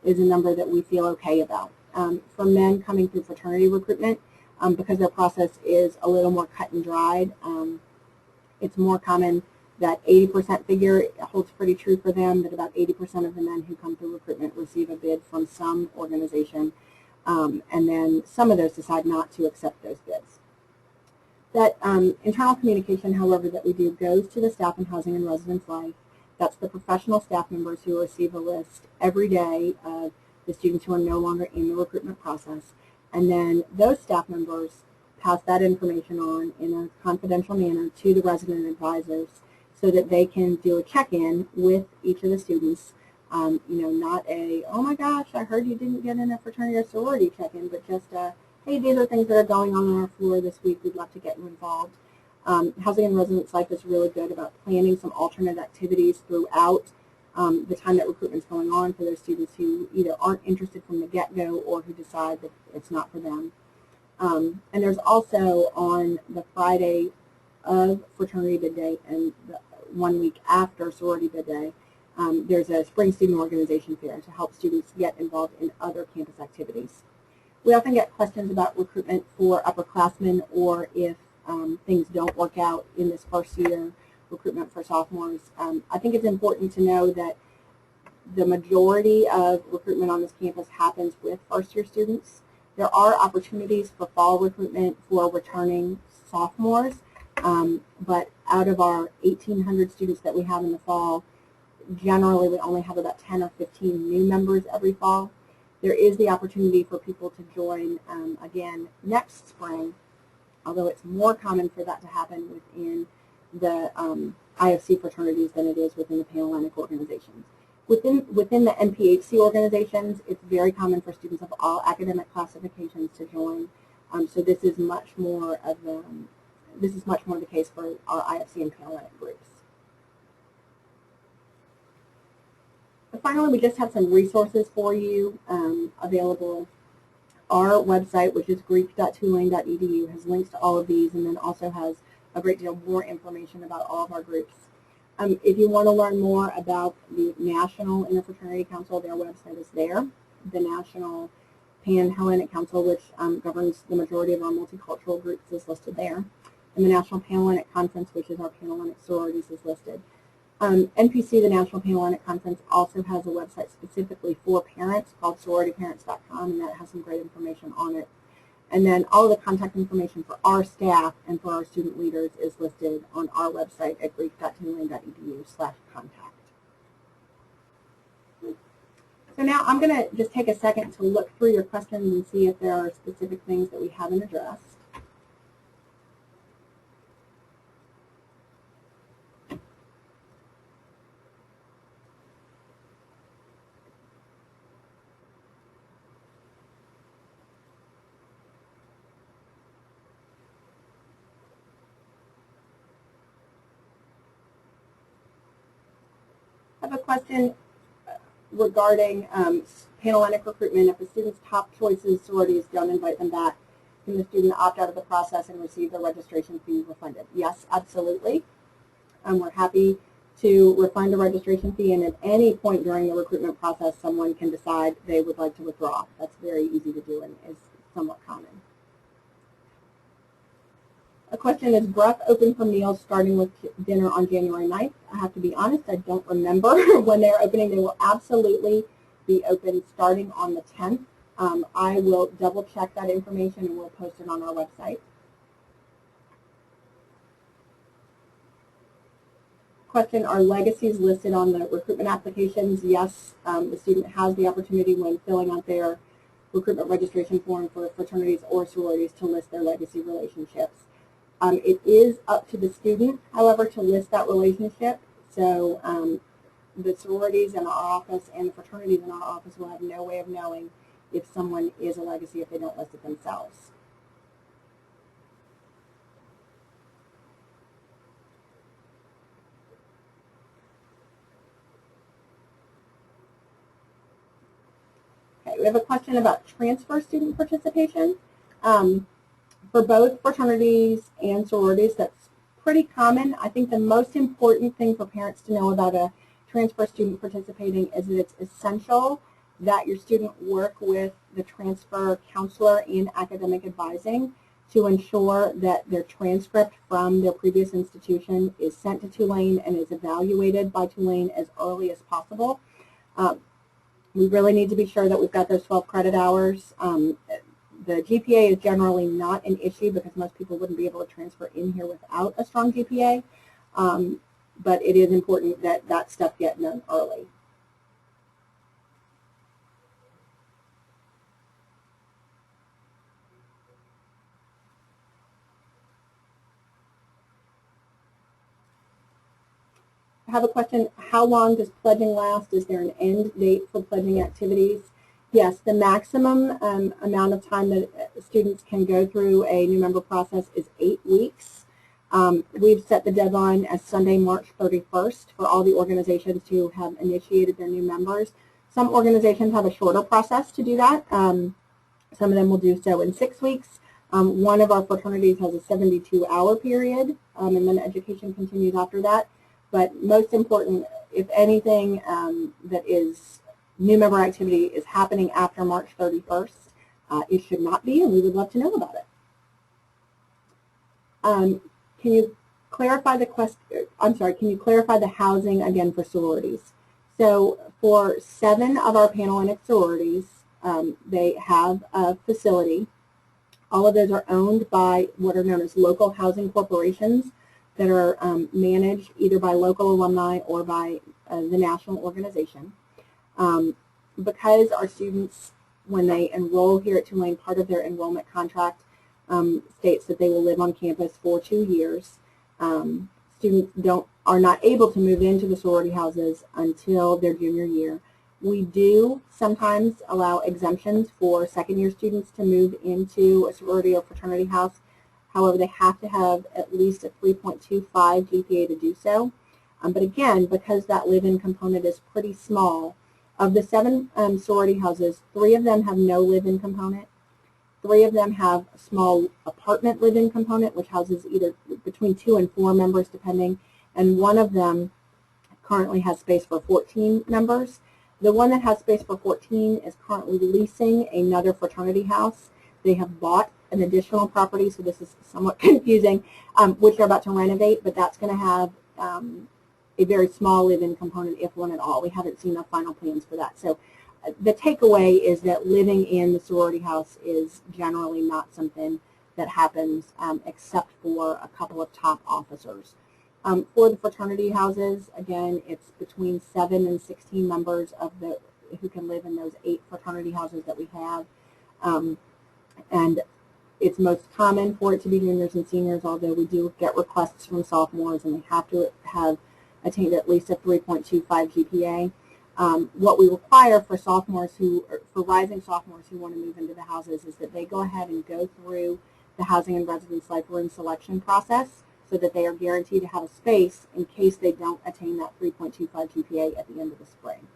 is a number that we feel okay about. For men coming through fraternity recruitment, because their process is a little more cut and dried, it's more common. That 80% figure holds pretty true for them, that about 80% of the men who come through recruitment receive a bid from some organization, and then some of those decide not to accept those bids. That internal communication, however, that we do goes to the staff in housing and residence life. That's the professional staff members who receive a list every day of the students who are no longer in the recruitment process, and then those staff members pass that information on in a confidential manner to the resident advisors, so that they can do a check-in with each of the students. Not a, oh my gosh, I heard you didn't get in a fraternity or sorority check-in, but just a, hey, these are things that are going on our floor this week. We'd love to get you involved. Housing and residence life is really good about planning some alternate activities throughout the time that recruitment's going on for those students who either aren't interested from the get-go or who decide that it's not for them. And there's also on the Friday of fraternity bid day and the 1 week after sorority bid day, there's a spring student organization fair to help students get involved in other campus activities. We often get questions about recruitment for upperclassmen, or if things don't work out in this first year recruitment for sophomores. I think it's important to know that the majority of recruitment on this campus happens with first year students. There are opportunities for fall recruitment for returning sophomores, but out of our 1,800 students that we have in the fall, generally we only have about 10 or 15 new members every fall. There is the opportunity for people to join again next spring, although it's more common for that to happen within the IFC fraternities than it is within the Pan-Atlantic organizations. Within the NPHC organizations, it's very common for students of all academic classifications to join. So this is much more the case for our IFC and Pan-Atlantic groups. But finally, we just have some resources for you available. Our website, which is greek.tulane.edu, has links to all of these, and then also has a great deal more information about all of our groups. If you want to learn more about the National Interfraternity Council, their website is there. The National Pan-Hellenic Council, which governs the majority of our multicultural groups, is listed there. And the National Pan-Hellenic Conference, which is our Pan-Hellenic sororities, is listed. NPC, the National Panhellenic Conference, also has a website specifically for parents called sororityparents.com, and that has some great information on it. And then all of the contact information for our staff and for our student leaders is listed on our website at greek.tulane.edu/contact. So now I'm going to just take a second to look through your questions and see if there are specific things that we haven't addressed. I have a question regarding Panhellenic recruitment. If a student's top choices sororities don't invite them back, can the student opt out of the process and receive their registration fee refunded? Yes, absolutely. We're happy to refund a registration fee, and at any point during the recruitment process, someone can decide they would like to withdraw. That's very easy to do and is somewhat common. A question is, Bruff open for meals starting with dinner on January 9th? I have to be honest, I don't remember when they're opening. They will absolutely be open starting on the 10th. I will double check that information and we'll post it on our website. Question, are legacies listed on the recruitment applications? Yes, the student has the opportunity when filling out their recruitment registration form for fraternities or sororities to list their legacy relationships. It is up to the student, however, to list that relationship. So the sororities in our office and the fraternities in our office will have no way of knowing if someone is a legacy if they don't list it themselves. Okay, we have a question about transfer student participation. For both fraternities and sororities, that's pretty common. I think the most important thing for parents to know about a transfer student participating is that it's essential that your student work with the transfer counselor in academic advising to ensure that their transcript from their previous institution is sent to Tulane and is evaluated by Tulane as early as possible. We really need to be sure that we've got those 12 credit hours. The GPA is generally not an issue because most people wouldn't be able to transfer in here without a strong GPA, but it is important that that stuff get done early. I have a question, how long does pledging last? Is there an end date for pledging activities? Yes, the maximum amount of time that students can go through a new member process is 8 weeks. We've set the deadline as Sunday, March 31st for all the organizations who have initiated their new members. Some organizations have a shorter process to do that. Some of them will do so in 6 weeks. One of our fraternities has a 72-hour period, and then education continues after that. But most important, if anything that is new member activity is happening after March 31st, it should not be, and we would love to know about it. Can you clarify the question? I'm sorry. Can you clarify the housing again for sororities? So for 7 of our Panhellenic sororities, they have a facility. All of those are owned by what are known as local housing corporations that are managed either by local alumni or by the national organization. Because our students, when they enroll here at Tulane, part of their enrollment contract states that they will live on campus for 2 years. Students are not able to move into the sorority houses until their junior year. We do sometimes allow exemptions for second-year students to move into a sorority or fraternity house. However, they have to have at least a 3.25 GPA to do so. But again, because that live-in component is pretty small, of the 7 sorority houses, 3 of them have no live-in component. 3 of them have a small apartment live-in component, which houses either between 2 and 4 members, depending. And 1 of them currently has space for 14 members. The one that has space for 14 is currently leasing another fraternity house. They have bought an additional property, so this is somewhat confusing, which they're about to renovate, but that's going to have a very small live-in component, if one at all. We haven't seen the final plans for that. So the takeaway is that living in the sorority house is generally not something that happens except for a couple of top officers. For the fraternity houses, again, it's between 7 and 16 members of who can live in those 8 fraternity houses that we have. And it's most common for it to be juniors and seniors, although we do get requests from sophomores, and they have to have attained at least a 3.25 GPA. What we require for for rising sophomores who want to move into the houses is that they go ahead and go through the housing and residence life room selection process so that they are guaranteed to have a space in case they don't attain that 3.25 GPA at the end of the spring.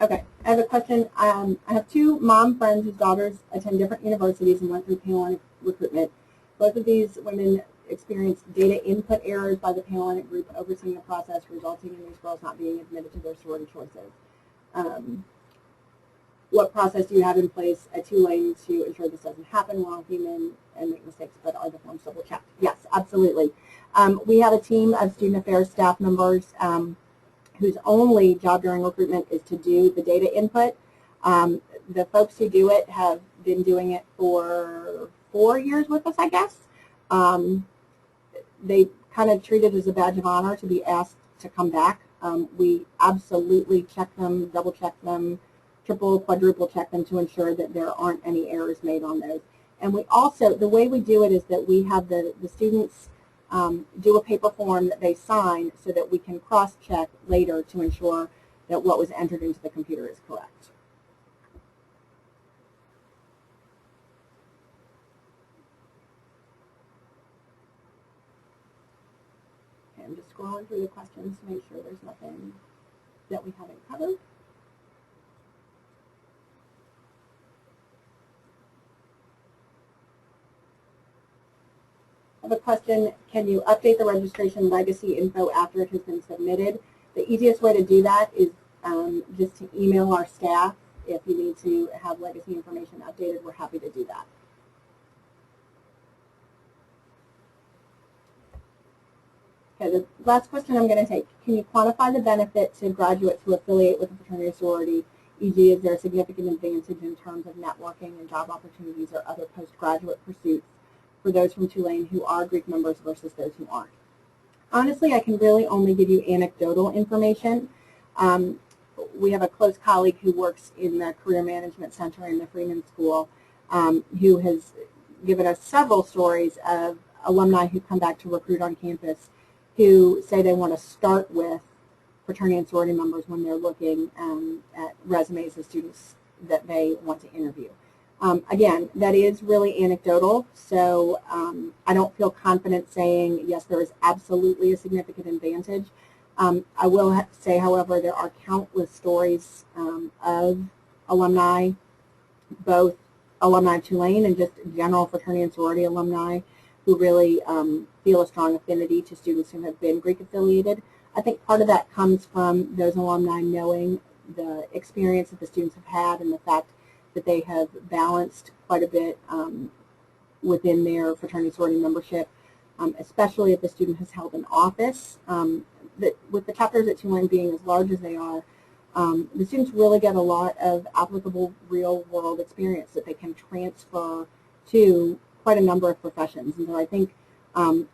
Okay, I have a question. I have 2 mom friends whose daughters attend different universities and went through Panhellenic recruitment. Both of these women experienced data input errors by the Panhellenic group overseeing the process, resulting in these girls not being admitted to their sorority choices. What process do you have in place at Tulane to ensure this doesn't happen? We're all human and make mistakes, but are the forms double checked? Yes, absolutely. We have a team of student affairs staff members whose only job during recruitment is to do the data input. The folks who do it have been doing it for 4 years with us, I guess. They kind of treat it as a badge of honor to be asked to come back. We absolutely check them, double check them, triple, quadruple check them to ensure that there aren't any errors made on those. And we also, the way we do it is that we have the students do a paper form that they sign so that we can cross-check later to ensure that what was entered into the computer is correct. Okay, I'm just scrolling through the questions to make sure there's nothing that we haven't covered. I have a question, can you update the registration legacy info after it has been submitted? The easiest way to do that is just to email our staff. If you need to have legacy information updated, we're happy to do that. Okay, the last question I'm going to take, can you quantify the benefit to graduates who affiliate with a fraternity or sorority, e.g. is there a significant advantage in terms of networking and job opportunities or other postgraduate pursuits for those from Tulane who are Greek members versus those who aren't? Honestly, I can really only give you anecdotal information. We have a close colleague who works in the Career Management Center in the Freeman School who has given us several stories of alumni who come back to recruit on campus who say they want to start with fraternity and sorority members when they're looking at resumes of students that they want to interview. Again, that is really anecdotal, so I don't feel confident saying, yes, there is absolutely a significant advantage. I will say, however, there are countless stories of alumni, both alumni of Tulane and just general fraternity and sorority alumni who really feel a strong affinity to students who have been Greek affiliated. I think part of that comes from those alumni knowing the experience that the students have had and the fact that they have balanced quite a bit within their fraternity sorority membership, especially if the student has held an office. With the chapters at Tulane being as large as they are, the students really get a lot of applicable real-world experience that they can transfer to quite a number of professions. And so I think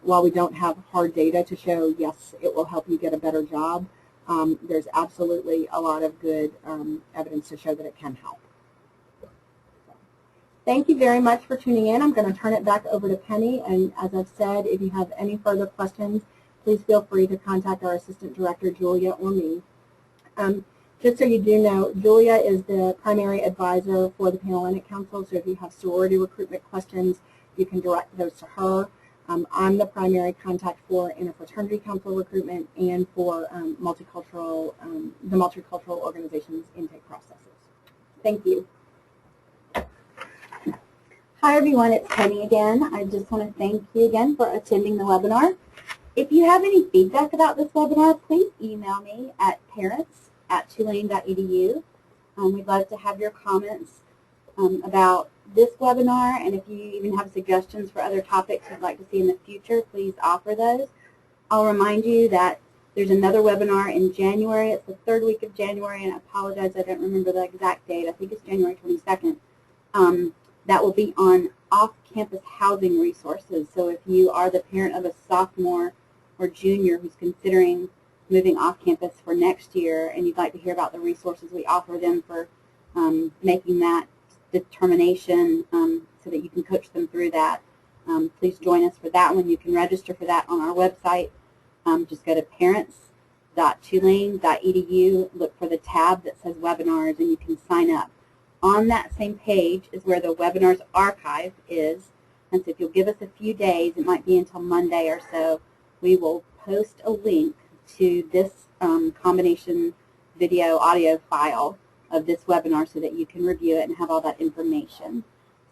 while we don't have hard data to show, yes, it will help you get a better job, there's absolutely a lot of good evidence to show that it can help. Thank you very much for tuning in. I'm going to turn it back over to Penny, and as I've said, if you have any further questions, please feel free to contact our Assistant Director, Julia, or me. Just so you do know, Julia is the primary advisor for the Panhellenic Council, so if you have sorority recruitment questions, you can direct those to her. I'm the primary contact for Interfraternity Council recruitment and for the multicultural organizations intake processes. Thank you. Hi everyone, it's Penny again. I just want to thank you again for attending the webinar. If you have any feedback about this webinar, please email me at parents tulane.edu. We'd love to have your comments about this webinar, and if you even have suggestions for other topics you'd like to see in the future, please offer those. I'll remind you that there's another webinar in January. It's the third week of January, and I apologize, I don't remember the exact date. I think it's January 22nd. That will be on off-campus housing resources. So if you are the parent of a sophomore or junior who's considering moving off-campus for next year and you'd like to hear about the resources we offer them for making that determination so that you can coach them through that, please join us for that one. You can register for that on our website. Just go to parents.tulane.edu, look for the tab that says webinars, and you can sign up. On that same page is where the webinars archive is, and so if you'll give us a few days, it might be until Monday or so, we will post a link to this combination video audio file of this webinar so that you can review it and have all that information.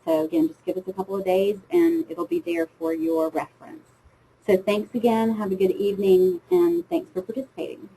So again, just give us a couple of days and it'll be there for your reference. So thanks again, have a good evening, and thanks for participating.